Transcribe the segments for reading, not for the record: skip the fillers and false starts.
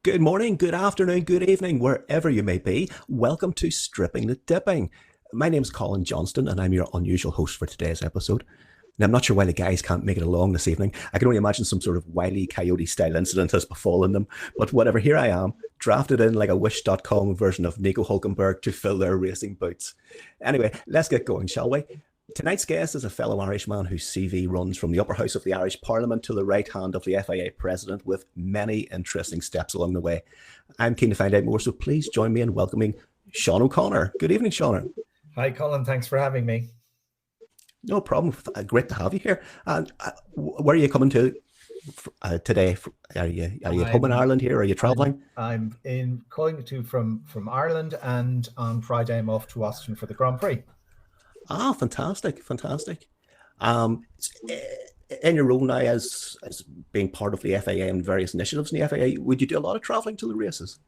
Good morning, good afternoon, good evening, wherever you may be. Welcome to Stripping the Dipping. My name's Colin Johnston, and I'm your unusual host for today's episode. Now, I'm not sure why the guys can't make it along this evening. I can only imagine some sort of Wile E. Coyote style incident has befallen them. But whatever, here I am, drafted in like a Wish.com version of Nico Hulkenberg to fill their racing boots. Anyway, let's get going, shall we? Tonight's guest is a fellow Irishman whose CV runs from the upper house of the Irish Parliament to the right hand of the FIA president, with many interesting steps along the way. I'm keen to find out more, so please join me in welcoming Sean O'Connor. Good evening, Sean. Hi, Colin. Thanks for having me. No problem. Great to have you here. And where are you coming to today? Are you at home in Ireland here? Or are you traveling? I'm calling to from Ireland, and on Friday I'm off to Austin for the Grand Prix. Ah, fantastic. In your role now as being part of the FIA and various initiatives in the FIA, would you do a lot of traveling to the races?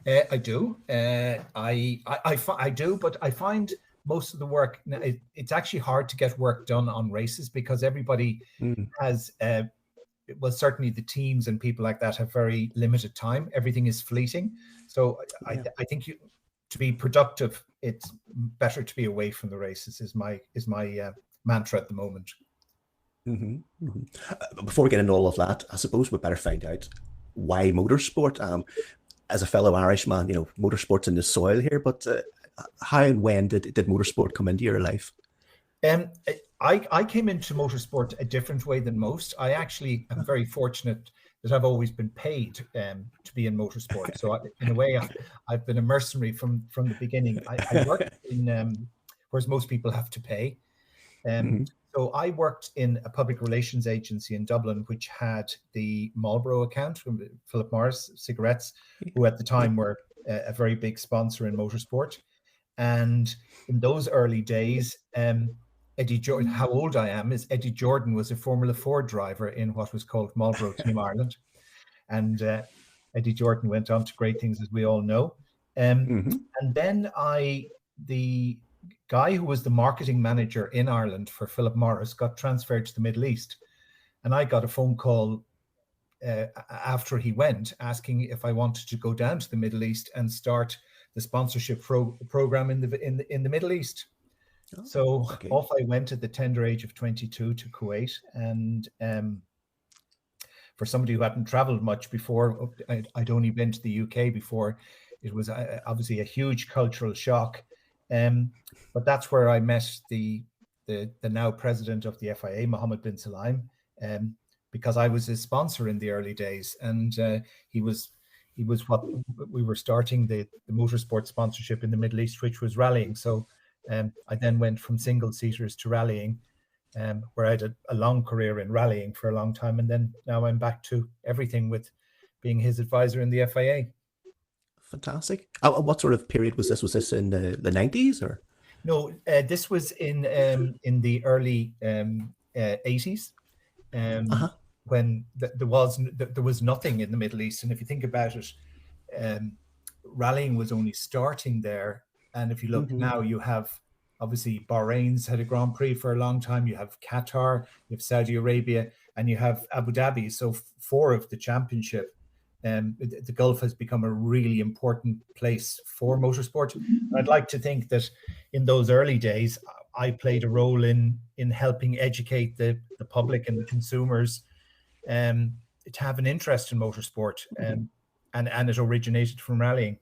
I do. I do, but I find most of the work, it's actually hard to get work done on races because everybody has, well, certainly the teams and people like that have very limited time. Everything is fleeting. So I think to be productive, it's better to be away from the races is my mantra at the moment. Before we get into all of that, I suppose we better find out why motorsport. As a fellow Irishman, you know, motorsport's in the soil here, but how and when did motorsport come into your life? I came into motorsport a different way than most. I actually am very fortunate that I've always been paid to be in motorsport. So in a way, I've been a mercenary from the beginning. I worked in, whereas most people have to pay. So I worked in a public relations agency in Dublin, which had the Marlboro account from Philip Morris cigarettes, who at the time were a very big sponsor in motorsport. And in those early days, Eddie Jordan, how old I am, is Eddie Jordan was a Formula 4 driver in what was called Marlboro Team Ireland. And Eddie Jordan went on to great things, as we all know. And then the guy who was the marketing manager in Ireland for Philip Morris got transferred to the Middle East. And I got a phone call after he went asking if I wanted to go down to the Middle East and start the sponsorship program in the Middle East. Off I went at the tender age of 22 to Kuwait. And for somebody who hadn't traveled much before, I'd only been to the UK before, it was obviously a huge cultural shock. But that's where I met the now president of the FIA, Mohammed bin Sulayem, because I was his sponsor in the early days, and he was what we were starting the motorsport sponsorship in the Middle East, which was rallying. So I then went from single seaters to rallying, where I had a long career in rallying for a long time, and then now I'm back to everything with being his advisor in the FIA. Fantastic. What sort of period was this? Was this in the 90s or? No, this was in the early 80s, when there was nothing in the Middle East. And if you think about it, rallying was only starting there. And if you look now, you have obviously Bahrain's had a Grand Prix for a long time. You have Qatar, you have Saudi Arabia, and you have Abu Dhabi. So 4 of the championship. The Gulf has become a really important place for motorsport. And I'd like to think that in those early days, I played a role in helping educate the public and the consumers to have an interest in motorsport. And it originated from rallying.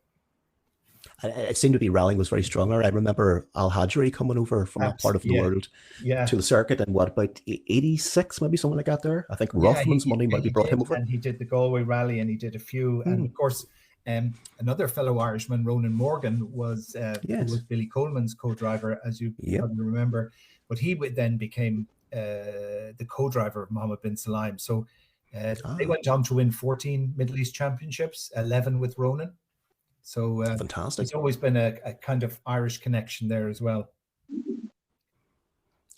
It seemed to be rallying was very strong. I remember Al Hajri coming over from that part of the world to the circuit, and what, about 86, maybe something like that there? I think Rothman's money might be brought him over. And he did the Galway rally, and he did a few. And of course, another fellow Irishman, Ronan Morgan, was Billy Coleman's co-driver, as you probably remember. But he then became the co-driver of Mohammed bin Sulayem. So they went on to win 14 Middle East championships, 11 with Ronan. So fantastic. It's always been a kind of Irish connection there as well.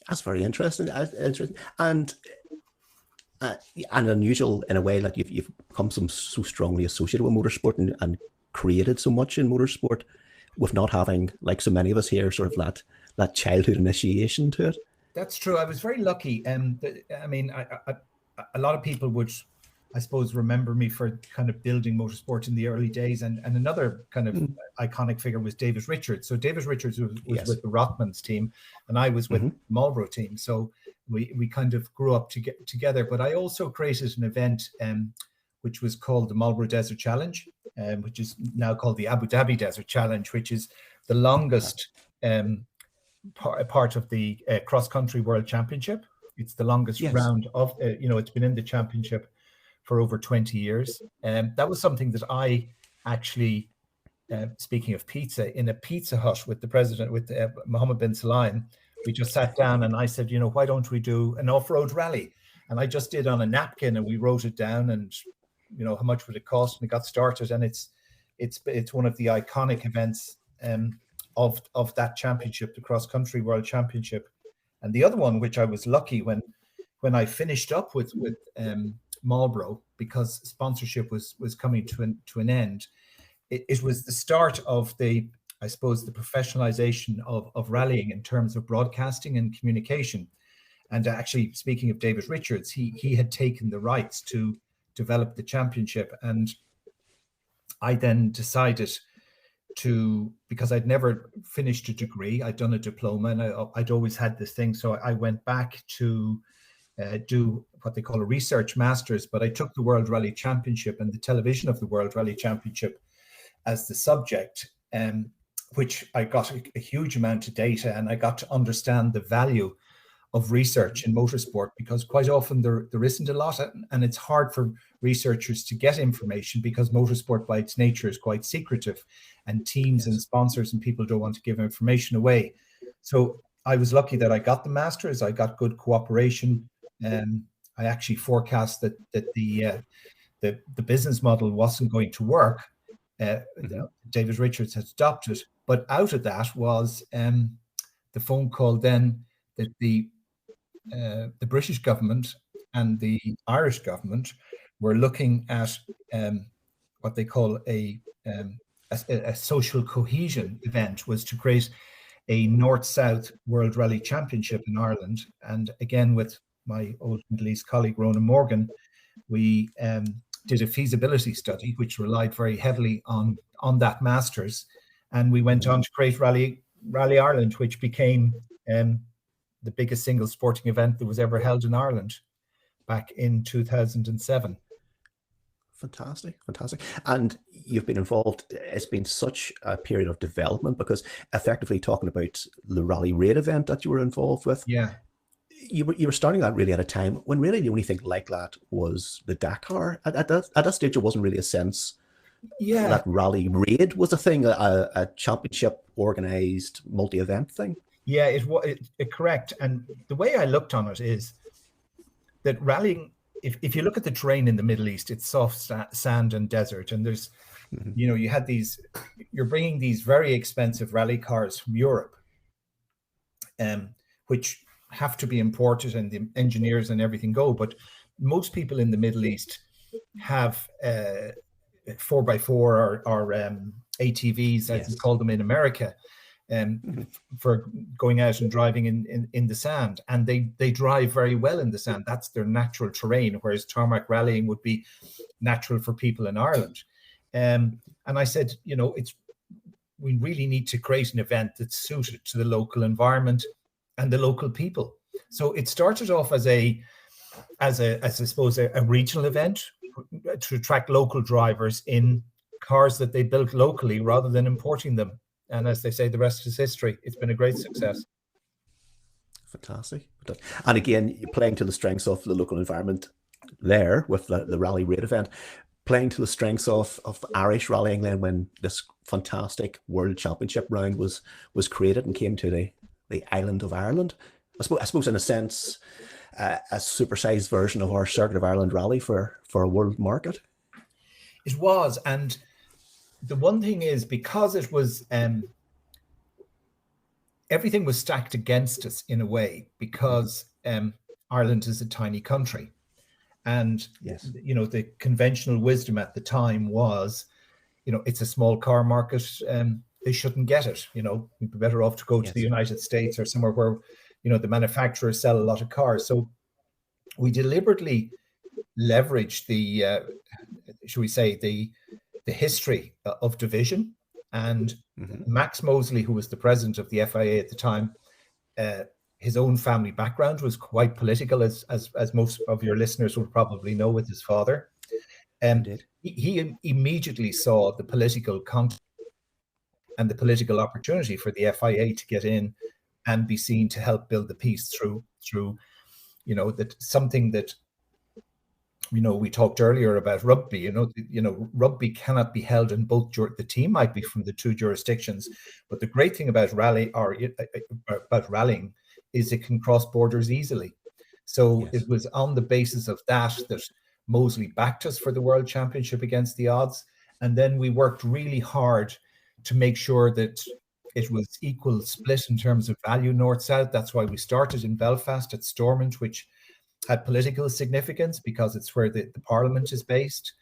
That's very interesting. And unusual in a way, like you've become so strongly associated with motorsport and created so much in motorsport with not having, like so many of us here, sort of that childhood initiation to it. That's true. I was very lucky. I mean, a lot of people would I suppose, remember me for kind of building motorsport in the early days. And another kind of iconic figure was David Richards. So David Richards was Yes. with the Rothmans team, and I was with the Marlboro team. So we kind of grew up together. But I also created an event which was called the Marlboro Desert Challenge, which is now called the Abu Dhabi Desert Challenge, which is the longest part of the cross-country World Championship. It's the longest round of, it's been in the championship for over 20 years. That was something that I actually, speaking of pizza, in a Pizza Hut with the president, with Mohammed bin Salman, we just sat down and I said, why don't we do an off-road rally? And I just did on a napkin and we wrote it down and, how much would it cost? And it got started. And it's one of the iconic events of that championship, the cross-country World Championship. And the other one, which I was lucky when I finished up with Marlboro, because sponsorship was coming to an end, it was the start of the professionalization of rallying in terms of broadcasting and communication. And actually, speaking of David Richards, he had taken the rights to develop the championship. And I then decided to, because I'd never finished a degree, I'd done a diploma, and I'd always had this thing. So I went back to do what they call a research master's, but I took the World Rally Championship and the television of the World Rally Championship as the subject, which I got a huge amount of data, and I got to understand the value of research in motorsport, because quite often there isn't a lot, and it's hard for researchers to get information because motorsport by its nature is quite secretive, and teams and sponsors and people don't want to give information away. So I was lucky that I got the master's. I got good cooperation. I actually forecast that the business model wasn't going to work. David Richards had stopped it, but out of that was the phone call then that the British government and the Irish government were looking at what they call a social cohesion event, was to create a North-South World Rally Championship in Ireland. And again, with my old Middle East colleague, Ronan Morgan, we did a feasibility study, which relied very heavily on that Masters. And we went on to create Rally Ireland, which became the biggest single sporting event that was ever held in Ireland back in 2007. Fantastic. And you've been involved, it's been such a period of development, because effectively, talking about the Rally Raid event that you were involved with, you were starting that really at a time when really the only thing like that was the Dakar. At that stage, it wasn't really a sense that Rally Raid was a thing, a championship organized multi-event thing. Yeah, it correct. And the way I looked on it is that rallying, if you look at the terrain in the Middle East, it's soft sand and desert. And there's, you're bringing these very expensive rally cars from Europe, which have to be imported, and the engineers and everything go. But most people in the Middle East have 4x4 or ATVs, as we call them in America, for going out and driving in the sand. And they drive very well in the sand. That's their natural terrain, whereas tarmac rallying would be natural for people in Ireland. And I said, we really need to create an event that's suited to the local environment and the local people. So it started off as I suppose a regional event to attract local drivers in cars that they built locally rather than importing them. And as they say, the rest is history. It's been a great success. Fantastic. And again, you're playing to the strengths of the local environment there with the Rally Raid event, playing to the strengths of Irish rallying then when this fantastic World Championship round was created and came to the island of Ireland. I suppose in a sense, a supersized version of our Circuit of Ireland rally for a world market. It was. And the one thing is, because it was, everything was stacked against us in a way, because Ireland is a tiny country. And, the conventional wisdom at the time was, it's a small car market. They shouldn't get it. We'd be better off to go to the United States or somewhere where, the manufacturers sell a lot of cars. So we deliberately leverage the, should we say, the history of division. And Max Mosley, who was the president of the FIA at the time, his own family background was quite political, as most of your listeners will probably know, with his father. He immediately saw the political context and the political opportunity for the FIA to get in and be seen to help build the peace through that something that, we talked earlier about rugby. Rugby cannot be held in both. The team might be from the two jurisdictions, but the great thing about rallying is it can cross borders easily. So it was on the basis of that Mosley backed us for the World Championship against the odds, and then we worked really hard to make sure that it was equal split in terms of value north-south. That's why we started in Belfast at Stormont, which had political significance because it's where the parliament is based.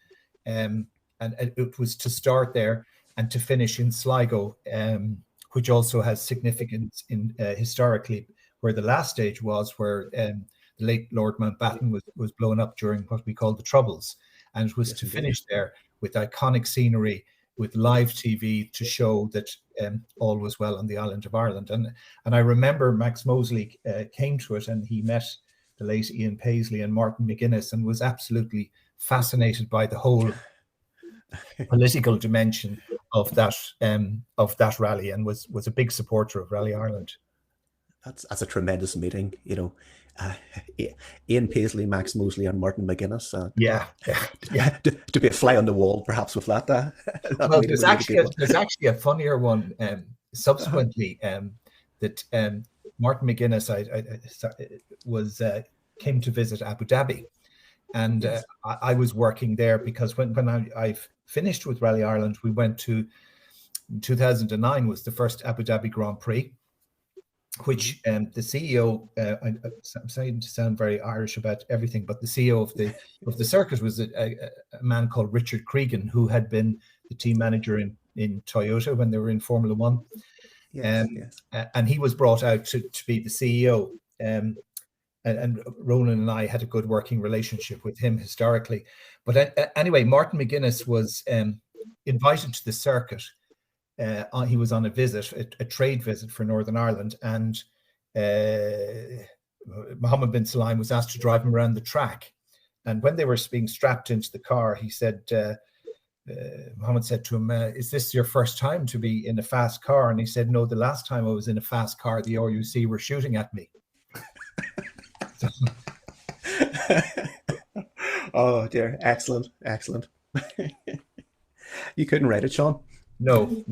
And it was to start there and to finish in Sligo, which also has significance in historically, where the last stage was, where the late Lord Mountbatten was blown up during what we call the Troubles. And it was to finish there with iconic scenery, with live TV to show that all was well on the island of Ireland. And I remember Max Mosley came to it, and he met the late Ian Paisley and Martin McGuinness, and was absolutely fascinated by the whole political dimension of that rally, and was a big supporter of Rally Ireland. That's a tremendous meeting, Ian Paisley, Max Mosley, and Martin McGuinness. To be a fly on the wall, perhaps, with that. Well, there's actually a funnier one subsequently that Martin McGuinness came to visit Abu Dhabi, and I was working there because when I finished with Rally Ireland, we went to 2009 was the first Abu Dhabi Grand Prix, which the CEO, I'm starting to sound very Irish about everything, but the CEO of the circuit was a man called Richard Cregan, who had been the team manager in Toyota when they were in Formula One. And he was brought out to be the CEO. And Ronan and I had a good working relationship with him historically. But anyway, Martin McGuinness was invited to the circuit. He was on a visit, a trade visit for Northern Ireland, and Mohammed bin Salman was asked to drive him around the track. And when they were being strapped into the car, he said, Mohammed said to him, is this your first time to be in a fast car? And he said, no, the last time I was in a fast car, the RUC were shooting at me. Oh dear, excellent. You couldn't write it, Sean? No.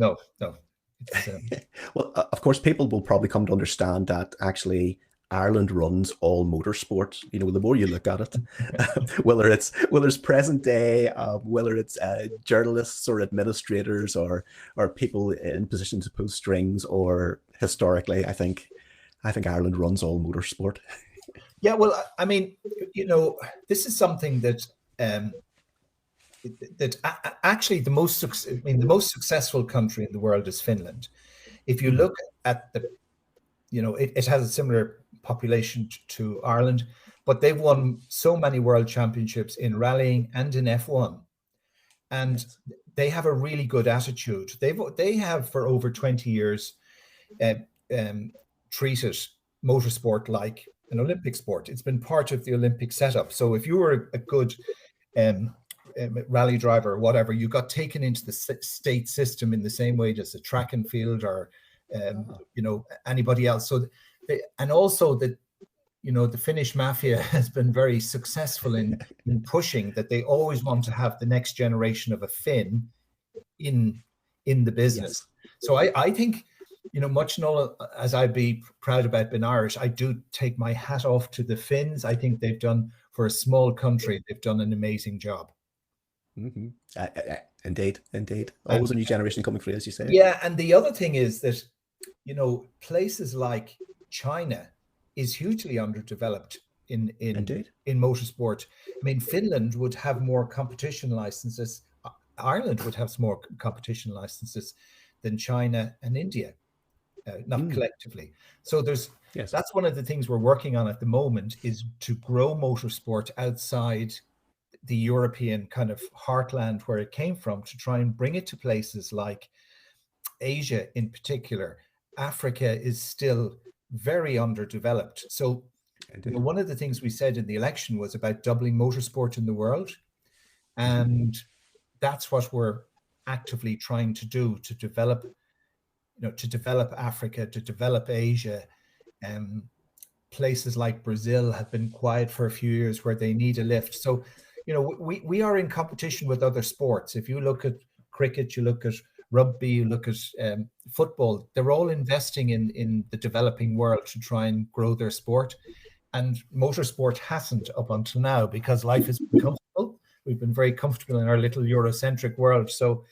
Well, of course, people will probably come to understand that actually Ireland runs all motorsport. The more you look at it, whether it's present day, whether it's journalists or administrators or people in positions to pull strings, or historically, I think Ireland runs all motorsport. Yeah, well, I mean, this is something that actually the most successful country in the world is Finland. If you look at it has a similar population to Ireland, but they've won so many world championships in rallying and in F1, and they have a really good attitude. They have for over 20 years treated motorsport like an Olympic sport. It's been part of the Olympic setup. So if you were a good rally driver or whatever, you got taken into the state system in the same way as a track and field or anybody else. So the Finnish mafia has been very successful in pushing that they always want to have the next generation of a Finn in the business. So I think, much as I'd be proud about being Irish, I do take my hat off to the Finns. I think they've done, for a small country, they've done an amazing job. Mm-hmm. Indeed. Always a new generation coming through, as you say. Yeah, and the other thing is that, places like China is hugely underdeveloped in motorsport. I mean, Finland would have more competition licenses. Ireland would have more competition licenses than China and India, not collectively. So that's one of the things we're working on at the moment, is to grow motorsport outside the European kind of heartland where it came from to try and bring it to places like Asia in particular. Africa is still very underdeveloped. So one of the things we said in the election was about doubling motorsport in the world. And that's what we're actively trying to do, to develop, to develop Africa, to develop Asia. Places like Brazil have been quiet for a few years where they need a lift. So, we are in competition with other sports. If you look at cricket, you look at rugby, you look at football, they're all investing in the developing world to try and grow their sport. And motorsport hasn't up until now because life has been comfortable. We've been very comfortable in our little Eurocentric world. So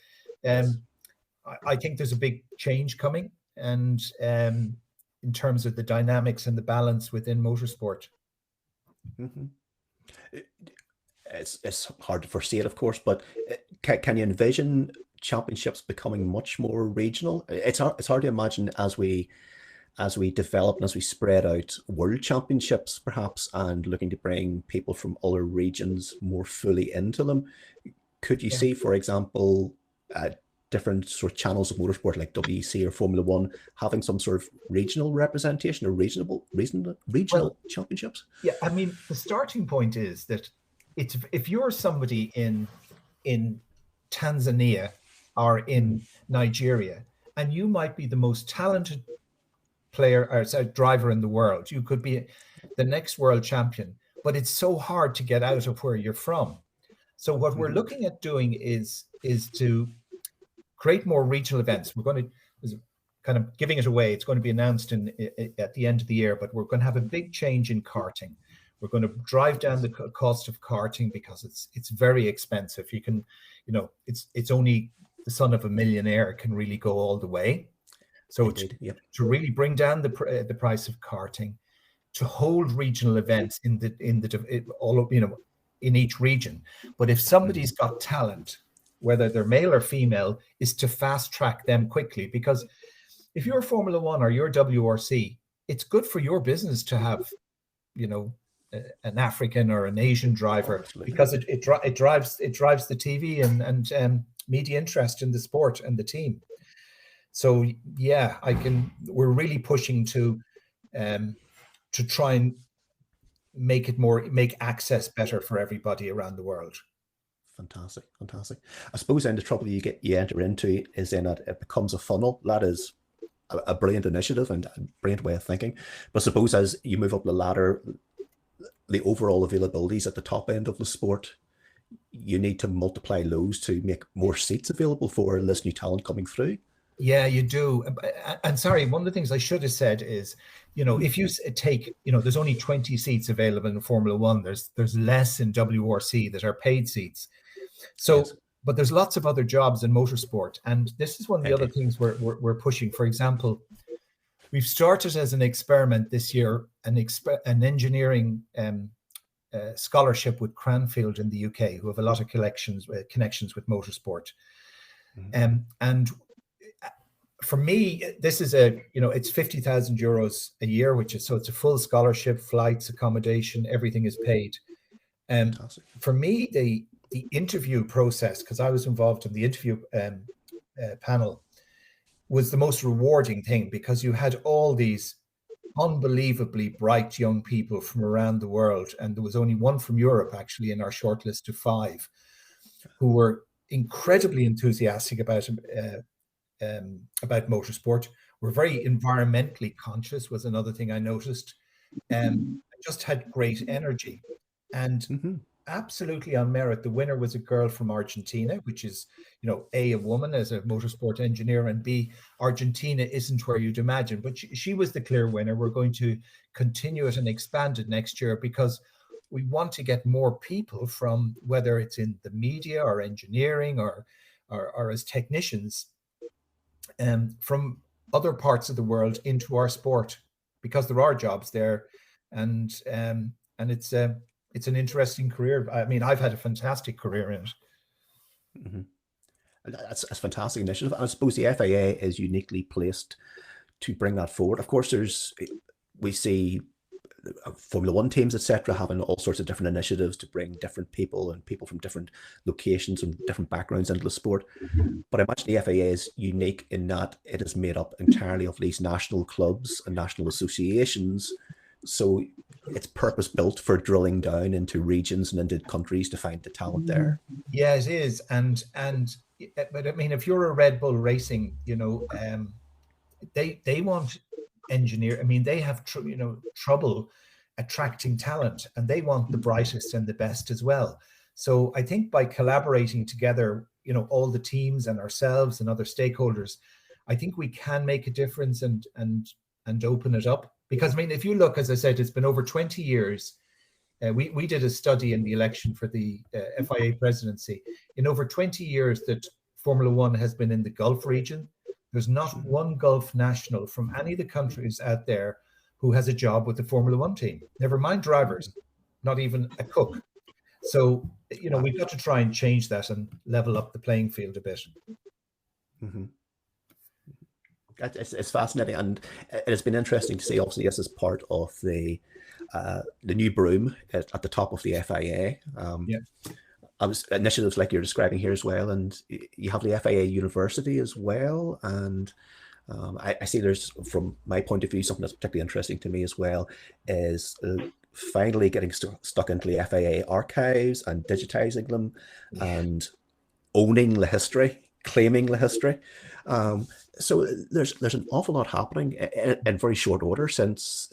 I think there's a big change coming, and in terms of the dynamics and the balance within motorsport. It's hard to foresee it, of course, but can you envision championships becoming much more regional? It's hard to imagine as we develop and as we spread out world championships, perhaps, and looking to bring people from other regions more fully into them. Could you see, for example, different sort of channels of motorsport like WEC or Formula One having some sort of regional representation or regional championships? Yeah, I mean, the starting point is that if you're somebody in Tanzania or in Nigeria, and you might be the most talented player or driver in the world, you could be the next world champion, but it's so hard to get out of where you're from. So what we're looking at doing is to create more regional events. We're going to kind of giving it away. It's going to be announced at the end of the year, but we're going to have a big change in karting. We're going to drive down the cost of karting because it's very expensive. You can, it's only the son of a millionaire can really go all the way. So to really bring down the price of karting, to hold regional events in each region. But if somebody's got talent, whether they're male or female, is to fast track them quickly. Because if you're Formula One or you're WRC, it's good for your business to have, an African or an Asian driver, because it drives the TV and media interest in the sport and the team. So yeah, we're really pushing to try and make access better for everybody around the world. Fantastic. I suppose then the trouble you enter into is then that it becomes a funnel. That is a brilliant initiative and a brilliant way of thinking. But suppose as you move up the ladder, the overall availabilities at the top end of the sport, you need to multiply those to make more seats available for this new talent coming through. Yeah, you do. And sorry, one of the things I should have said is, if you take, there's only 20 seats available in Formula One. There's less in WRC that are paid seats. So, yes. But there's lots of other jobs in motorsport, and this is one of the other things we're pushing. For example, we've started as an experiment this year an engineering scholarship with Cranfield in the UK, who have a lot of connections with motorsport, and for me, this is it's 50,000 euros a year, so it's a full scholarship, flights, accommodation, everything is paid. For me, the interview process, because I was involved in the interview panel, was the most rewarding thing, because you had all these unbelievably bright young people from around the world, and there was only one from Europe actually in our short list of 5, who were incredibly enthusiastic about motorsport. We're very environmentally conscious, was another thing I noticed. Just had great energy, and absolutely on merit. The winner was a girl from Argentina, which is, A woman as a motorsport engineer, and B, Argentina isn't where you'd imagine, but she was the clear winner. We're going to continue it and expand it next year, because we want to get more people from, whether it's in the media or engineering or as technicians, from other parts of the world into our sport, because there are jobs there, and it's an interesting career. I mean, I've had a fantastic career in it. That's a fantastic initiative. I suppose the FIA is uniquely placed to bring that forward. Of course, we see Formula One teams, etc., having all sorts of different initiatives to bring different people and people from different locations and different backgrounds into the sport. But I imagine the FIA is unique in that it is made up entirely of these national clubs and national associations. So it's purpose built for drilling down into regions and into countries to find the talent there. Yeah, it is. But I mean, if you're a Red Bull Racing, they want engineer. I mean, they have trouble attracting talent, and they want the brightest and the best as well. So I think by collaborating together, all the teams and ourselves and other stakeholders, I think we can make a difference and open it up. Because I mean, if you look, as I said, it's been over 20 years. We did a study in the election for the FIA presidency. In over 20 years that Formula One has been in the Gulf region, there's not one Gulf national from any of the countries out there who has a job with the Formula One team. Never mind drivers, not even a cook. So, we've got to try and change that and level up the playing field a bit. Mm-hmm. It's fascinating, and it has been interesting to see. Obviously, this is part of the new broom at the top of the FIA. Initiatives like you're describing here as well, and you have the FIA University as well. And I see there's, from my point of view, something that's particularly interesting to me as well is finally getting stuck into the FIA archives and digitizing them and owning the history, claiming the history. So there's an awful lot happening in very short order since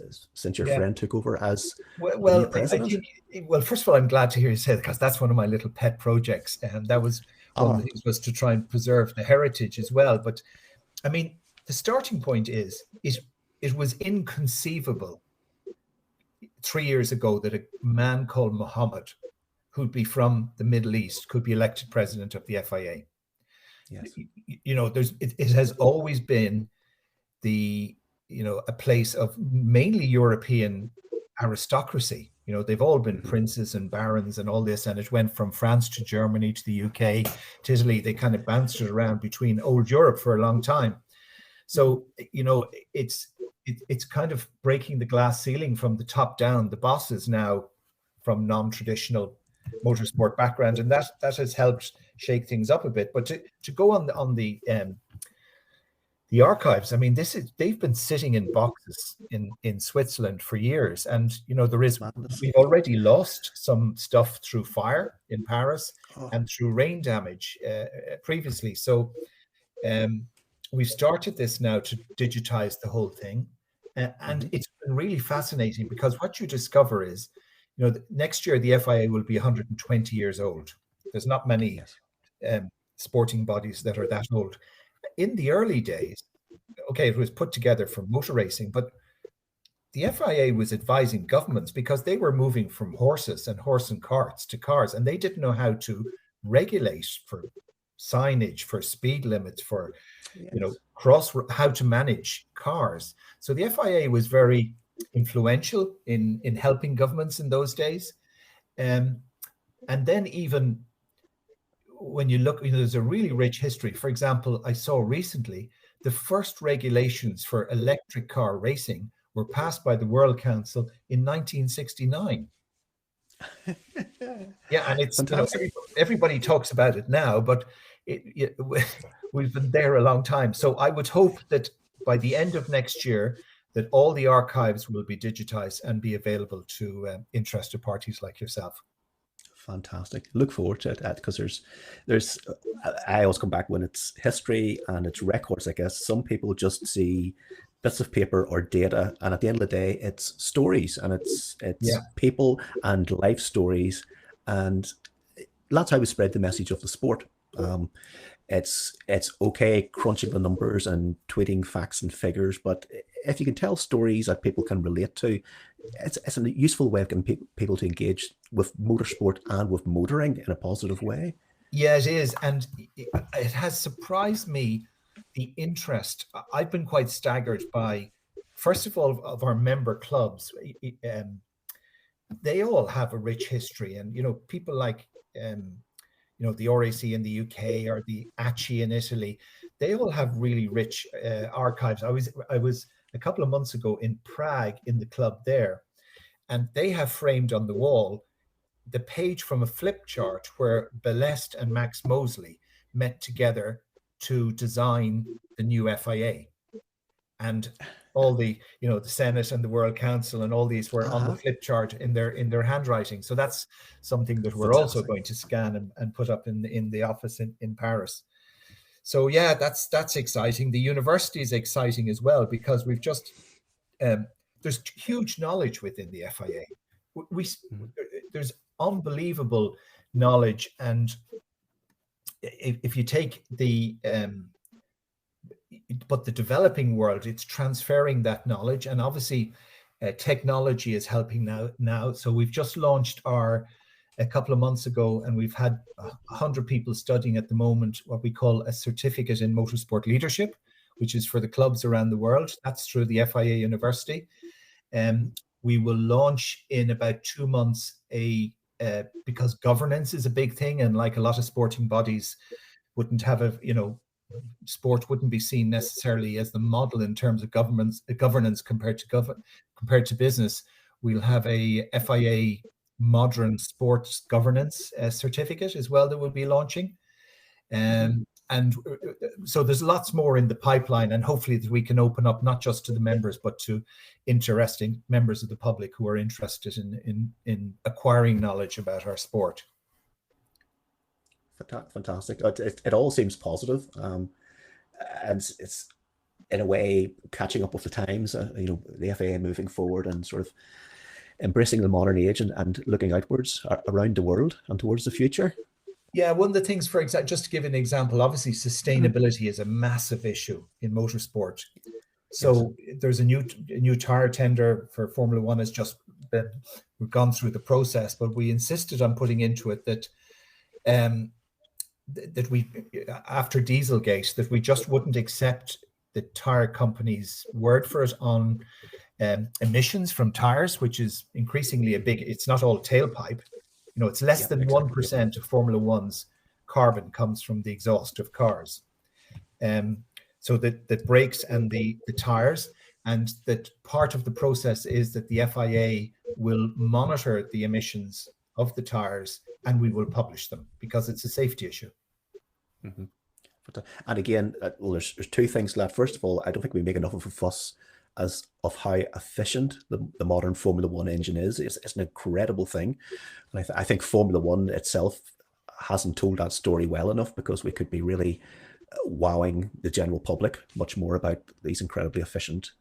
your friend took over as well president. Well, first of all, I'm glad to hear you say that, because that's one of my little pet projects, and that was one of the things, was to try and preserve the heritage as well. But I mean, the starting point is it was inconceivable 3 years ago that a man called Mohammed, who'd be from the Middle East, could be elected president of the FIA. Yes. It has always been a place of mainly European aristocracy. They've all been princes and barons and all this, and it went from France to Germany to the UK to Italy. They kind of bounced it around between old Europe for a long time. So, it's kind of breaking the glass ceiling from the top down. The bosses now from non-traditional motorsport background, and that has helped shake things up a bit. But to go on the archives, I mean, they've been sitting in boxes in Switzerland for years, and we've already lost some stuff through fire in Paris and through rain damage previously. So we've started this now to digitize the whole thing, and it's been really fascinating, because what you discover is, next year the FIA will be 120 years old. There's not many sporting bodies that are that old. In the early days, it was put together for motor racing, but the FIA was advising governments, because they were moving from horses and carts to cars, and they didn't know how to regulate for signage, for speed limits, for how to manage cars. So the FIA was very influential in helping governments in those days. And then even when you look, there's a really rich history. For example, I saw recently the first regulations for electric car racing were passed by the World Council in 1969. Yeah, and it's everybody talks about it now, but we've been there a long time. So I would hope that by the end of next year, that all the archives will be digitized and be available to interested parties like yourself. Fantastic. Look forward to it, because I always come back when it's history and it's records. I guess some people just see bits of paper or data, and at the end of the day, it's stories, and it's people and life stories, and that's how we spread the message of the sport. It's okay crunching the numbers and tweeting facts and figures, but if you can tell stories that people can relate to, it's a useful way of getting people to engage with motorsport and with motoring in a positive way. Yeah, it is. And it has surprised me, the interest. I've been quite staggered by, first of all, of our member clubs. They all have a rich history, and people like the RAC in the UK or the ACI in Italy, they all have really rich archives. I was a couple of months ago in Prague in the club there, And they have framed on the wall the page from a flip chart where Belest and Max Mosley met together to design the new FIA. And all the, the Senate and the World Council and all these were on the flip chart in their handwriting. So that's something that we're also going to scan and put up in the office in Paris. So yeah, that's exciting. The university is exciting as well, because we've just there's huge knowledge within the FIA. There's unbelievable knowledge, and if you take but the developing world, it's transferring that knowledge, and obviously technology is helping now. So we've just launched a couple of months ago, and we've had 100 people studying at the moment what we call a certificate in motorsport leadership, which is for the clubs around the world. That's through the FIA University. We will launch in about 2 months because governance is a big thing, and like a lot of sporting bodies wouldn't have sport wouldn't be seen necessarily as the model in terms of governance compared to business. We'll have a FIA modern sports governance certificate as well that we'll be launching. And so there's lots more in the pipeline, and hopefully that we can open up not just to the members, but to interesting members of the public who are interested in acquiring knowledge about our sport. Fantastic. It all seems positive, and it's in a way catching up with the times. The FAA moving forward and sort of embracing the modern age and looking outwards around the world and towards the future. Yeah, one of the things, for example, just to give an example, obviously sustainability is a massive issue in motorsport. So there's a new tire tender for Formula One has just been, we've gone through the process, but we insisted on putting into it that that we, after Dieselgate, that we just wouldn't accept the tire company's word for it on emissions from tires, which is increasingly it's not all tailpipe. It's less than 1% of Formula One's carbon comes from the exhaust of cars. So that brakes and the tires, and that part of the process is that the FIA will monitor the emissions of the tires, and we will publish them because it's a safety issue. And again, there's two things left. First of all, I don't think we make enough of a fuss of how efficient the modern Formula One engine is. It's an incredible thing. And I think Formula One itself hasn't told that story well enough, because we could be really wowing the general public much more about these incredibly efficient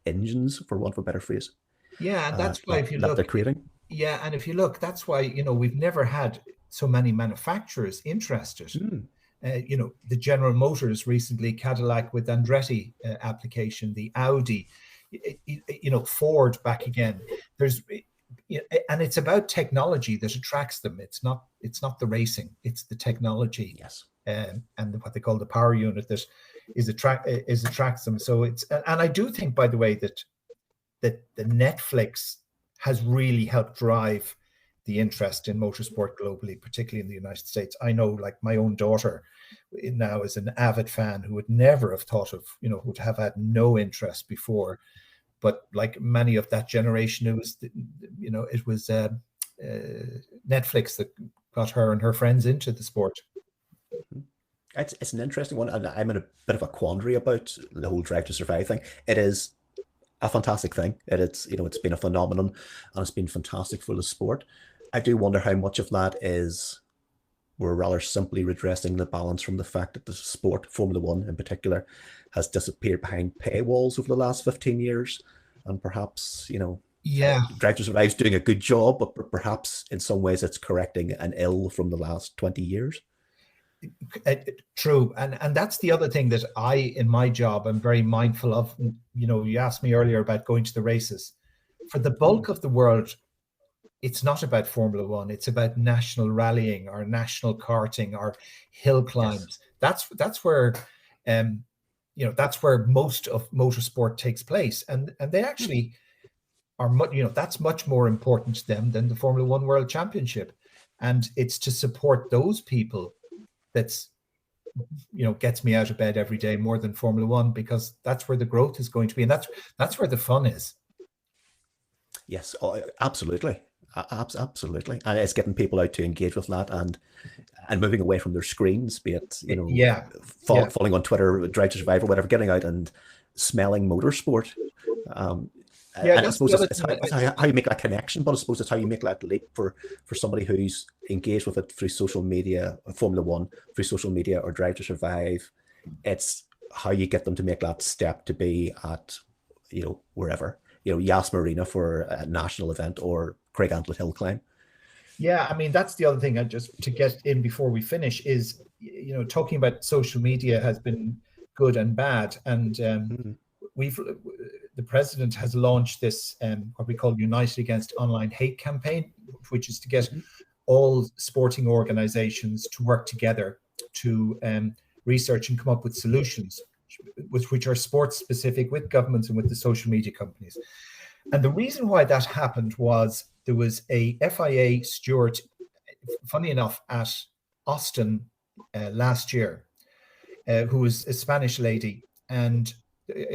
engines, for want of a better phrase. Yeah, and that's why if you look, they're creating. Yeah, and if you look, that's why we've never had so many manufacturers interested. The General Motors recently, Cadillac with Andretti application, the Audi, Ford back again. And it's about technology that attracts them. It's not the racing, it's the technology. Yes. And what they call the power unit that attracts them. So and I do think, by the way, that the Netflix has really helped drive the interest in motorsport globally, particularly in the United States. I know, like, my own daughter now is an avid fan who would never have thought of, would have had no interest before. But like many of that generation, it was Netflix that got her and her friends into the sport. It's an interesting one, and I'm in a bit of a quandary about the whole Drive to Survive thing. It is a fantastic thing. It's been a phenomenon, and it's been fantastic for the sport. I do wonder how much of that we're rather simply redressing the balance from the fact that the sport, Formula One in particular, has disappeared behind paywalls over the last 15 years. And perhaps, Drive to Survive is doing a good job, but perhaps in some ways it's correcting an ill from the last 20 years. True. And that's the other thing that in my job, I'm very mindful of. You asked me earlier about going to the races. For the bulk of the world, it's not about Formula One. It's about national rallying, or national karting, or hill climbs. Yes. That's where, that's where most of motorsport takes place. And they actually are that's much more important to them than the Formula One World Championship. And it's to support those people that's gets me out of bed every day more than Formula One, because that's where the growth is going to be, and that's where the fun is. Yes, oh, absolutely. Absolutely. And it's getting people out to engage with that and moving away from their screens, be it, Yeah, yeah, falling on Twitter, Drive to Survive or whatever, getting out and smelling motorsport. Um, yeah. and I That's suppose the other it's thing. how you make that connection, but I suppose it's how you make that leap for somebody who's engaged with it through social media, Formula One, through social media or Drive to Survive. It's how you get them to make that step to be at, wherever, Yas Marina for a national event or Craig Antlet Hill Climb. Yeah, I mean that's the other thing. I just to get in before we finish is talking about social media has been good and bad, and Mm-hmm. we've the president has launched this what we call United Against Online Hate campaign, which is to get Mm-hmm. all sporting organizations to work together to research and come up with solutions which are sports specific with governments and with the social media companies. And the reason why that happened was there was a FIA steward, funny enough, at Austin last year, who was a Spanish lady, and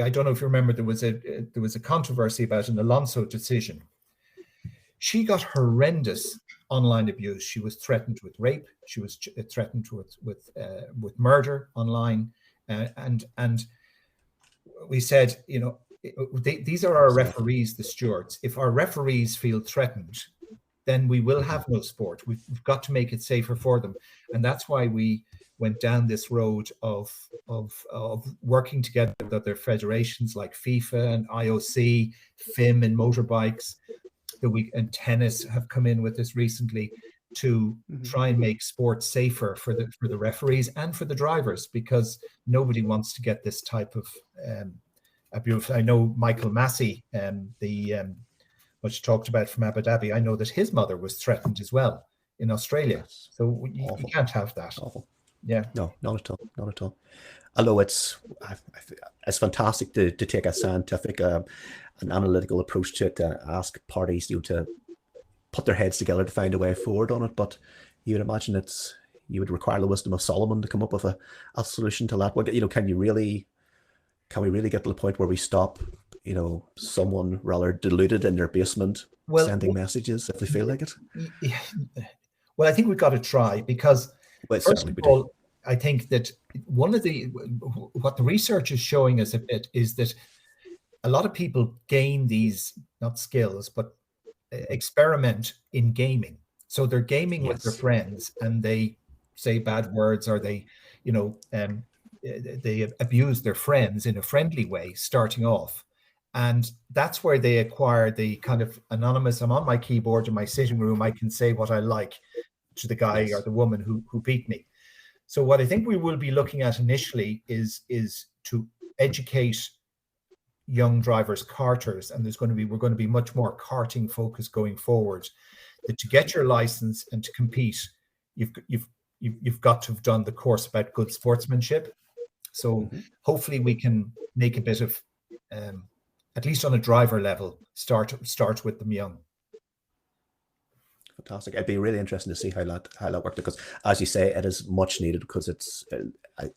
I don't know if you remember, there was a controversy about an Alonso decision. She got horrendous online abuse. She was threatened with rape. She was threatened with murder online, and we said, these are our referees, the stewards. If our referees feel threatened, then we will have no sport. We've got to make it safer for them, and that's why we went down this road of working together with other federations like FIFA and IOC, FIM and motorbikes, and tennis have come in with this recently to try and make sports safer for the referees and for the drivers, because nobody wants to get this type of abuse. I know Michael Massey, much talked about from Abu Dhabi. I know that his mother was threatened as well in Australia. Yes. So you can't have that. Awful. Yeah. No, not at all. Not at all. Although it's fantastic to take a scientific, an analytical approach to it, to ask parties to put their heads together to find a way forward on it. But you would imagine you would require the wisdom of Solomon to come up with a solution to that. What, can we really get to the point where we stop, someone rather deluded in their basement sending messages if they feel like it? Well, I think we've got to try, because first of all, I think that what the research is showing us a bit is that a lot of people gain these, not skills, but experiment in gaming. So they're gaming with their friends and they say bad words, or they abuse their friends in a friendly way starting off. And that's where they acquire the kind of anonymous, I'm on my keyboard in my sitting room, I can say what I like to the guy or the woman who beat me. So what I think we will be looking at initially is to educate young drivers, karters, and we're going to be much more karting focused going forward. That to get your license and to compete, you've got to have done the course about good sportsmanship. So hopefully we can make a bit of, at least on a driver level, start with them young. Fantastic. It'd be really interesting to see how that worked, because, as you say, it is much needed, because it's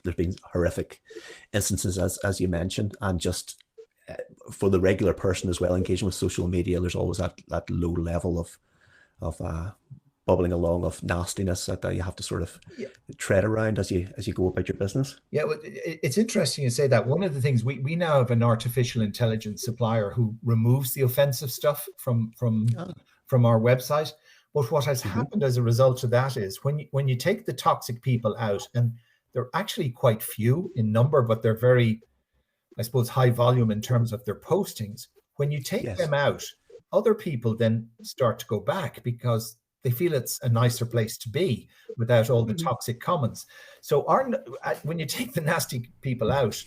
there's been horrific instances as you mentioned, and just for the regular person as well, engaging with social media, there's always that low level of bubbling along of nastiness that you have to sort of tread around as you go about your business. Yeah, well, it's interesting you say that. One of the things we now have an artificial intelligence supplier who removes the offensive stuff from our website. But what has happened as a result of that is when you take the toxic people out, and they're actually quite few in number, but they're very, I suppose, high volume in terms of their postings. When you take them out, other people then start to go back because they feel it's a nicer place to be without all the toxic comments. So when you take the nasty people out,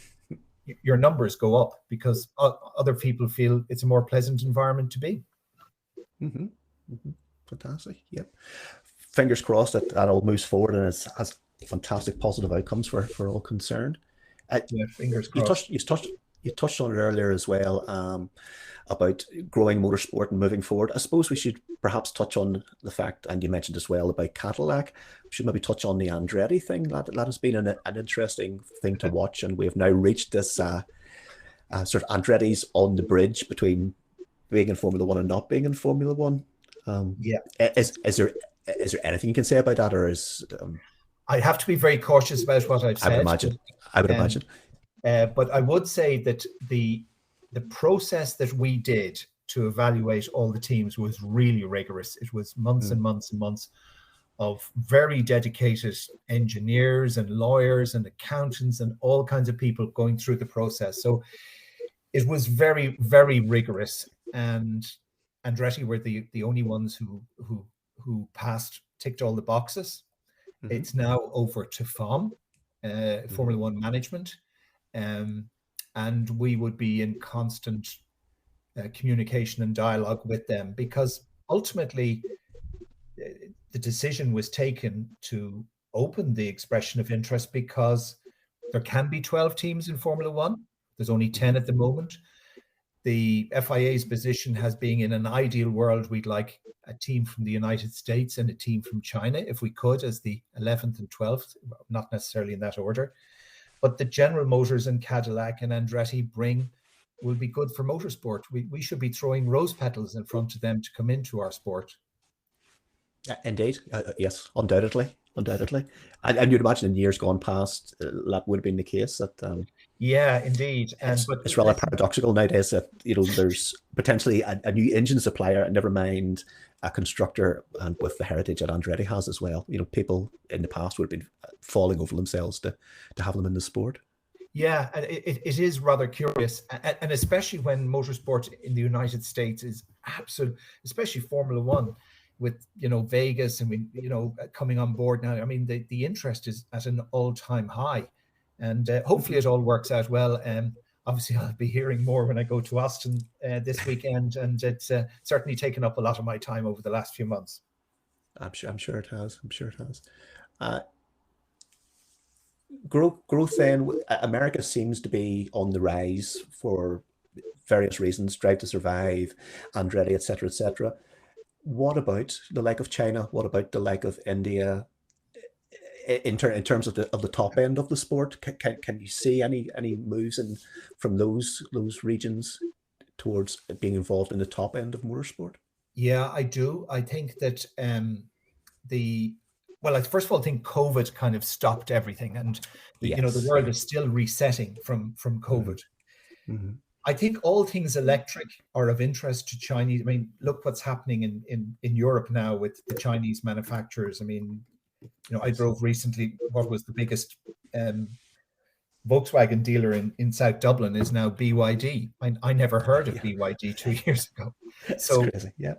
your numbers go up because other people feel it's a more pleasant environment to be. Fantastic. Yep. Fingers crossed that all moves forward and it has fantastic positive outcomes for all concerned. Fingers crossed. You touched on it earlier as well, about growing motorsport and moving forward. I suppose we should perhaps touch on the fact, and you mentioned as well about Cadillac. We should maybe touch on the Andretti thing. That has been an interesting thing to watch, and we have now reached this sort of Andretti's on the bridge between being in Formula One and not being in Formula One. Yeah, Is there anything you can say about that, or is I have to be very cautious about what I've I would said. imagine. I would Um, imagine. but I would say that the process that we did to evaluate all the teams was really rigorous. It was months and months and months of very dedicated engineers and lawyers and accountants and all kinds of people going through the process. So it was very, very rigorous. And Andretti were the only ones who passed, ticked all the boxes. It's now over to FOM, Formula One Management, and we would be in constant communication and dialogue with them, because ultimately the decision was taken to open the expression of interest because there can be 12 teams in Formula One. There's only 10 at the moment. The FIA's position has been, in an ideal world, we'd like a team from the United States and a team from China, if we could, as the 11th and 12th, not necessarily in that order. But the General Motors and Cadillac and Andretti will be good for motorsport. We should be throwing rose petals in front of them to come into our sport. Indeed, yes, undoubtedly. And you'd imagine in years gone past, that would have been the case. That yeah, indeed. it's rather paradoxical nowadays that there's potentially a new engine supplier, and never mind a constructor, and with the heritage that Andretti has as well. People in the past would have been falling over themselves to have them in the sport. Yeah, and it is rather curious, and especially when motorsport in the United States is absolute, especially Formula One, with Vegas and coming on board now. I mean, the interest is at an all-time high, and hopefully it all works out well. Obviously, I'll be hearing more when I go to Austin this weekend, and it's certainly taken up a lot of my time over the last few months. I'm sure it has. Growth then, America seems to be on the rise for various reasons: Drive to Survive, Andretti, etc., etc. What about the like of China? What about the like of India? In terms of the top end of the sport, can you see any moves from those regions towards being involved in the top end of motorsport? Yeah, I do. I think that I first of all think COVID kind of stopped everything, and the world is still resetting from COVID. Mm-hmm. I think all things electric are of interest to Chinese. I mean, look what's happening in Europe now with the Chinese manufacturers. I mean, I drove recently what was the biggest Volkswagen dealer in South Dublin is now BYD. I never heard of BYD 2 years ago. So crazy. Yeah.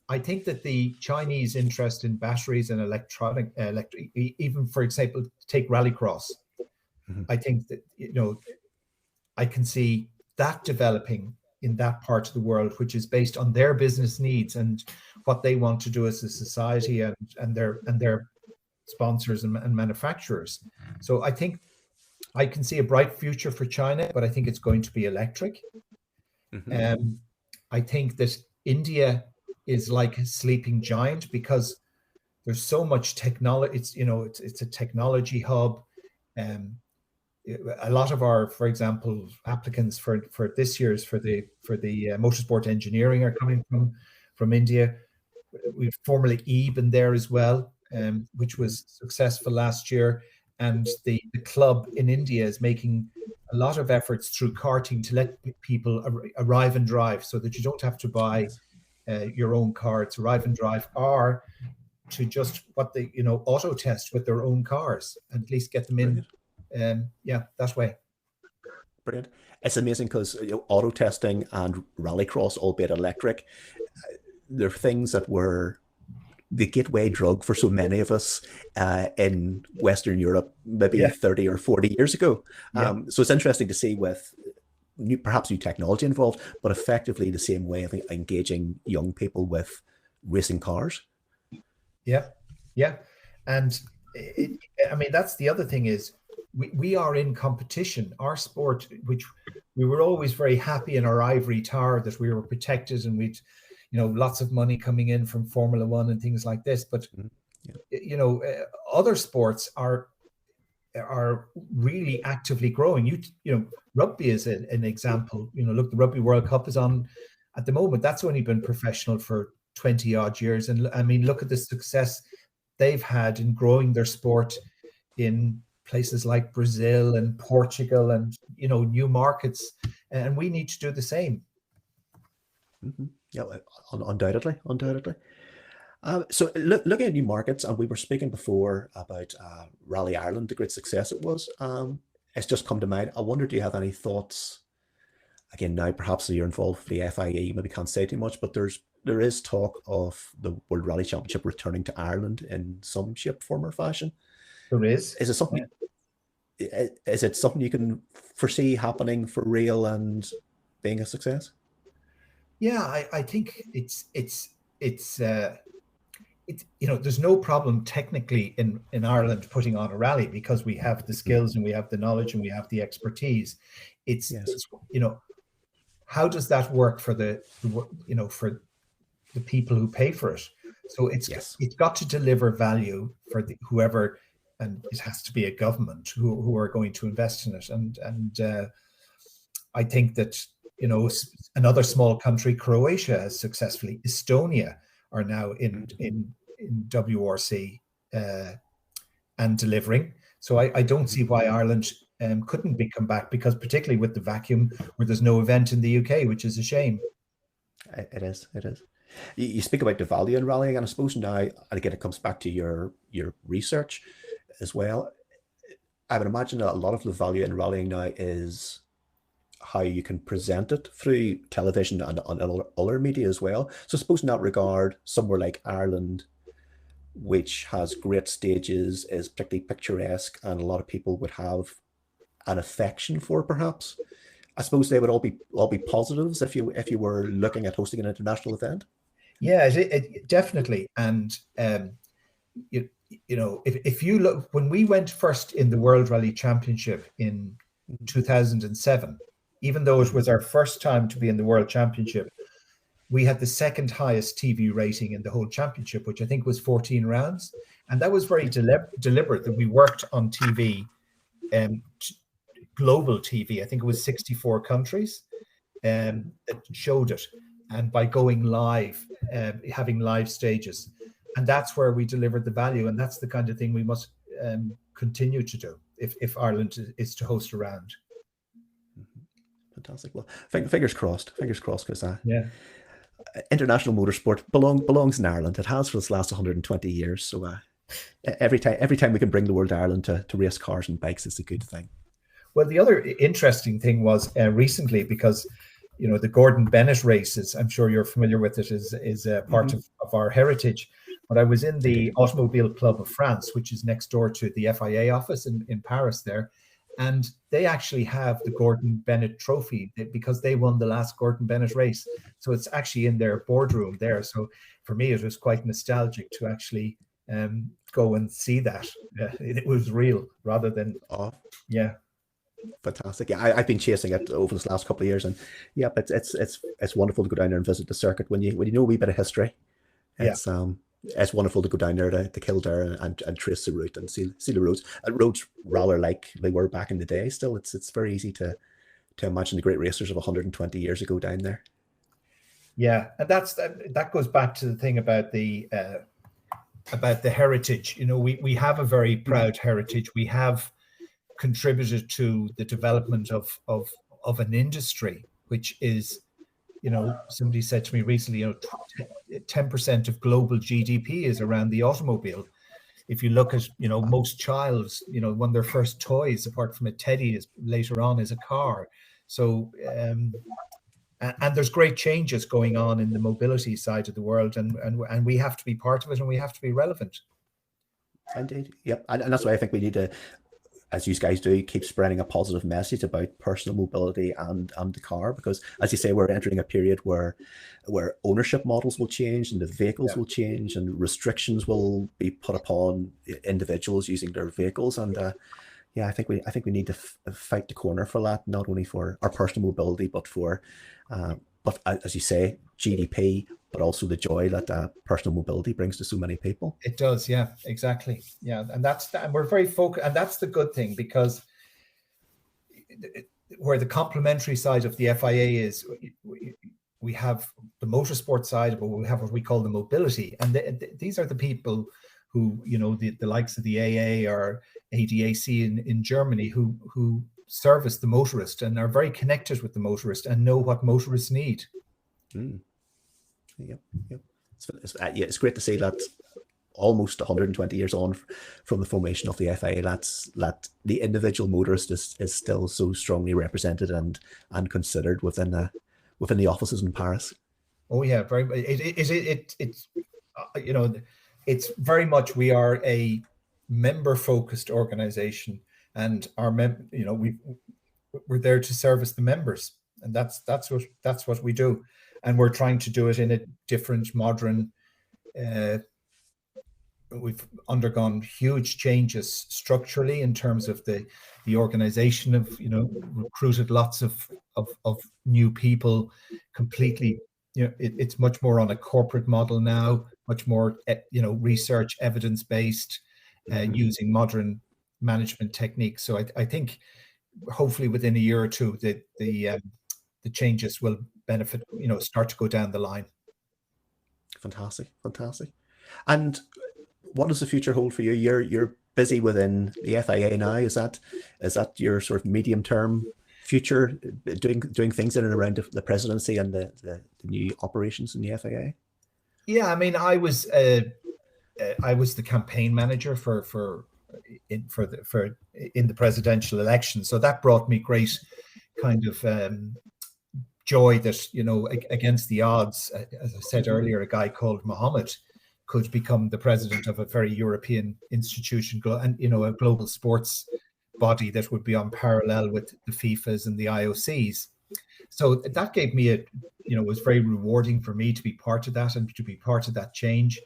I think that the Chinese interest in batteries and electric, even for example, take rallycross. Mm-hmm. I think that I can see that developing in that part of the world, which is based on their business needs and what they want to do as a society and their sponsors and manufacturers. So I think I can see a bright future for China, but I think it's going to be electric. Mm-hmm. I think that India is like a sleeping giant because there's so much technology. It's a technology hub. A lot of our, for example, applicants for this year's for the motorsport engineering are coming from India. We've Formula E been there as well, which was successful last year. And the club in India is making a lot of efforts through karting to let people arrive and drive, so that you don't have to buy your own car to arrive and drive, or to just auto test with their own cars and at least get them in. That way. Brilliant. It's amazing because auto testing and rallycross, albeit electric, they're things that were the gateway drug for so many of us in Western Europe, maybe 30 or 40 years ago. So it's interesting to see with perhaps new technology involved, but effectively the same way of engaging young people with racing cars. Yeah. And that's the other thing is, we are in competition. Our sport, which we were always very happy in our ivory tower that we were protected and we'd, lots of money coming in from Formula One and things like this. But, other sports are really actively growing. Rugby is an example. Look, the Rugby World Cup is on at the moment, that's only been professional for 20 odd years. And I mean, look at the success they've had in growing their sport in places like Brazil and Portugal and, new markets. And we need to do the same. Mm-hmm. Yeah, undoubtedly. So looking at new markets, and we were speaking before about Rally Ireland, the great success it was. It's just come to mind. I wonder, do you have any thoughts? Again, now perhaps you're involved with the FIE, maybe can't say too much, but there is talk of the World Rally Championship returning to Ireland in some shape, form, or fashion. There is. Is it something? Is it something you can foresee happening for real and being a success? Yeah, I think it's there's no problem technically in Ireland putting on a rally because we have the skills and we have the knowledge and we have the expertise. It's how does that work for for the people who pay for it? So it's got to deliver value for whoever, and it has to be a government who are going to invest in it. And I think that another small country, Croatia, has successfully. Estonia are now in WRC and delivering. So I don't see why Ireland couldn't come back, because particularly with the vacuum where there's no event in the UK, which is a shame. It is. You speak about the value in rallying, and I suppose now, again, it comes back to your research as well. I would imagine that a lot of the value in rallying now is how you can present it through television and other media as well. So I suppose in that regard, somewhere like Ireland, which has great stages, is particularly picturesque, and a lot of people would have an affection for, perhaps. I suppose they would all be positives if you were looking at hosting an international event. Yeah, it definitely. And if you look, when we went first in the World Rally Championship in 2007, even though it was our first time to be in the World Championship, we had the second highest TV rating in the whole championship, which I think was 14 rounds. And that was very deliberate, that we worked on TV, global TV. I think it was 64 countries that showed it. And by going live, having live stages. And that's where we delivered the value. And that's the kind of thing we must continue to do if Ireland is to host a round. Fantastic. Well, fingers crossed, because international motorsport belongs in Ireland. It has for the last 120 years. So every time we can bring the world to Ireland to race cars and bikes, is a good thing. Well, the other interesting thing was recently, because the Gordon Bennett races, I'm sure you're familiar with it, is part of our heritage. But I was in the Automobile Club of France, which is next door to the FIA office in Paris there. And they actually have the Gordon Bennett trophy because they won the last Gordon Bennett race. So it's actually in their boardroom there. So for me, it was quite nostalgic to actually go and see that. It was real rather than, Fantastic. Yeah, I've been chasing it over this last couple of years, and but it's wonderful to go down there and visit the circuit when you know a wee bit of history. It's wonderful to go down there to Kildare and trace the route and see the roads. Roads rather like they were back in the day. Still, it's very easy to imagine the great racers of 120 years ago down there. Yeah, and that goes back to the thing about the heritage. We have a very proud heritage. We have contributed to the development of an industry, which is, somebody said to me recently, 10% of global GDP is around the automobile. If you look at, most childs, one of their first toys, apart from a teddy, later on is a car. So, and there's great changes going on in the mobility side of the world, and we have to be part of it, and we have to be relevant. Indeed, yep, and that's why I think we need to, as you guys do, keep spreading a positive message about personal mobility and the car, because as you say, we're entering a period where ownership models will change and the vehicles will change and restrictions will be put upon individuals using their vehicles. And I think we need to fight the corner for that, not only for our personal mobility, but for but as you say, GDP, but also the joy that personal mobility brings to so many people. It does, yeah, exactly, yeah, and we're very focused, and that's the good thing, because where the complementary side of the FIA is, we have the motorsport side, but we have what we call the mobility. And these are the people who, the likes of the AA or ADAC in Germany who service the motorist and are very connected with the motorist and know what motorists need. Yep. It's great to see that almost 120 years on from the formation of the FIA, that the individual motorist is still so strongly represented and considered within the offices in Paris. Oh yeah, very. It's very much, we are a member-focused organization, and we're there to service the members, and that's what we do, and we're trying to do it in a different, modern. We've undergone huge changes structurally in terms of the organization of, recruited lots of new people completely. It's much more on a corporate model now, much more, research, evidence-based, using modern management techniques. So I think hopefully within a year or two, the changes will benefit, start to go down the line. Fantastic. And what does the future hold for you? You're busy within the FIA now. Is that your sort of medium term future, doing things in and around the presidency and the new operations in the FIA? Yeah, I mean, I was the campaign manager in the presidential election, so that brought me great kind of joy that, against the odds, as I said earlier, a guy called Mohammed could become the president of a very European institution and, a global sports body that would be on parallel with the FIFAs and the IOCs. So that gave me it was very rewarding for me to be part of that and to be part of that change.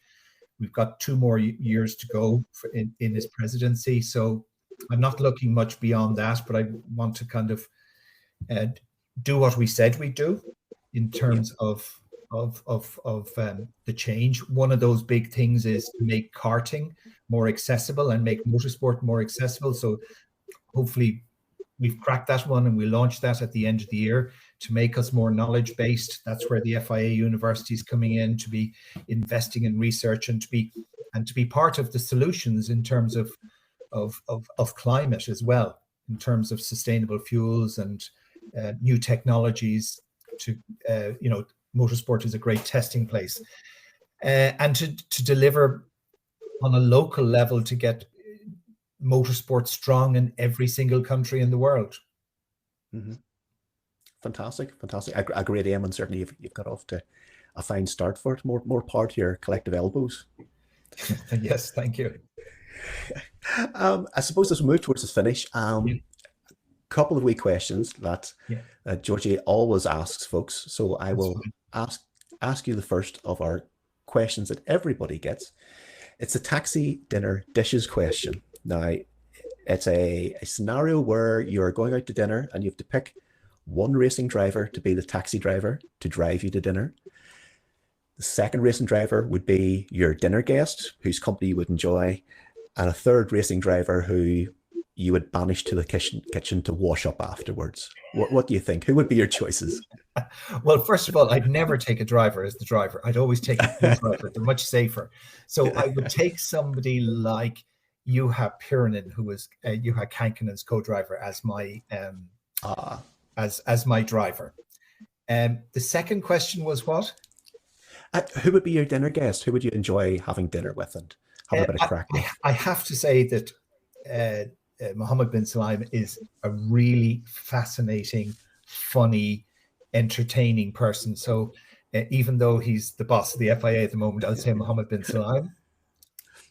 We've got 2 more years to go in his presidency. So I'm not looking much beyond that, but I want to kind of do what we said we'd do in terms of the change. One of those big things is to make karting more accessible and make motorsport more accessible. So hopefully we've cracked that one, and we launch that at the end of the year to make us more knowledge based. That's where the FIA University is coming in to be investing in research and to be part of the solutions in terms of climate as well, in terms of sustainable fuels and new technologies. Motorsport is a great testing place, and to deliver on a local level to get motorsport strong in every single country in the world. Mm-hmm. Fantastic. A great aim, and certainly you've got off to a fine start for it. More power to your collective elbows. Yes, thank you. I suppose as we move towards the finish, couple of wee questions that Jorgy always asks folks. So I will ask you the first of our questions that everybody gets. It's a taxi dinner dishes question. Now, it's a scenario where you're going out to dinner and you have to pick one racing driver to be the taxi driver to drive you to dinner. The second racing driver would be your dinner guest, whose company you would enjoy, and a third racing driver who you would banish to the kitchen to wash up afterwards. What do you think? Who would be your choices? Well, first of all, I'd never take a driver as the driver. I'd always take a co-driver. They're much safer. So I would take somebody like Juha Pirinen, who was Juha Kankkinen's co-driver, as my as my driver. The second question was what? Who would be your dinner guest? Who would you enjoy having dinner with and have a bit of crack with? I have to say that Mohammed bin Salman is a really fascinating, funny, entertaining person. So even though he's the boss of the FIA at the moment, I'll say Mohammed bin Salman.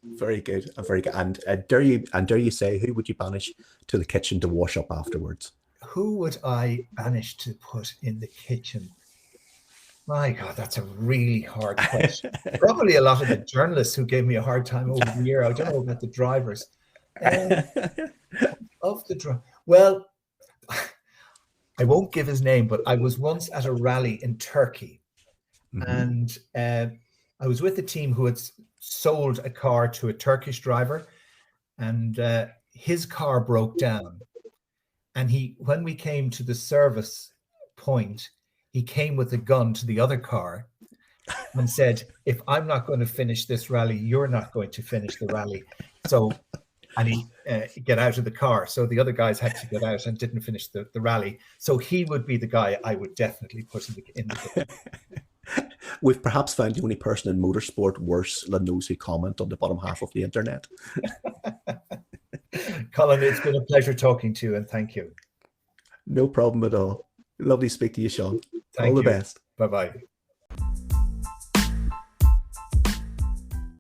Very good. And dare you say, who would you banish to the kitchen to wash up afterwards? Who would I banish to put in the kitchen? My God, that's a really hard question. Probably a lot of the journalists who gave me a hard time over the year. I don't know about the drivers. Well, I won't give his name, but I was once at a rally in Turkey, and I was with a team who had sold a car to a Turkish driver, and his car broke down. And when we came to the service point, he came with a gun to the other car and said, if I'm not going to finish this rally, you're not going to finish the rally. So, and he get out of the car. So the other guys had to get out and didn't finish the rally. So he would be the guy I would definitely put in the We've perhaps found the only person in motorsport worse than those who comment on the bottom half of the internet. Colin, it's been a pleasure talking to you, and thank you. No problem at all. Lovely to speak to you, Sean. Thank All the you. best. Bye-bye.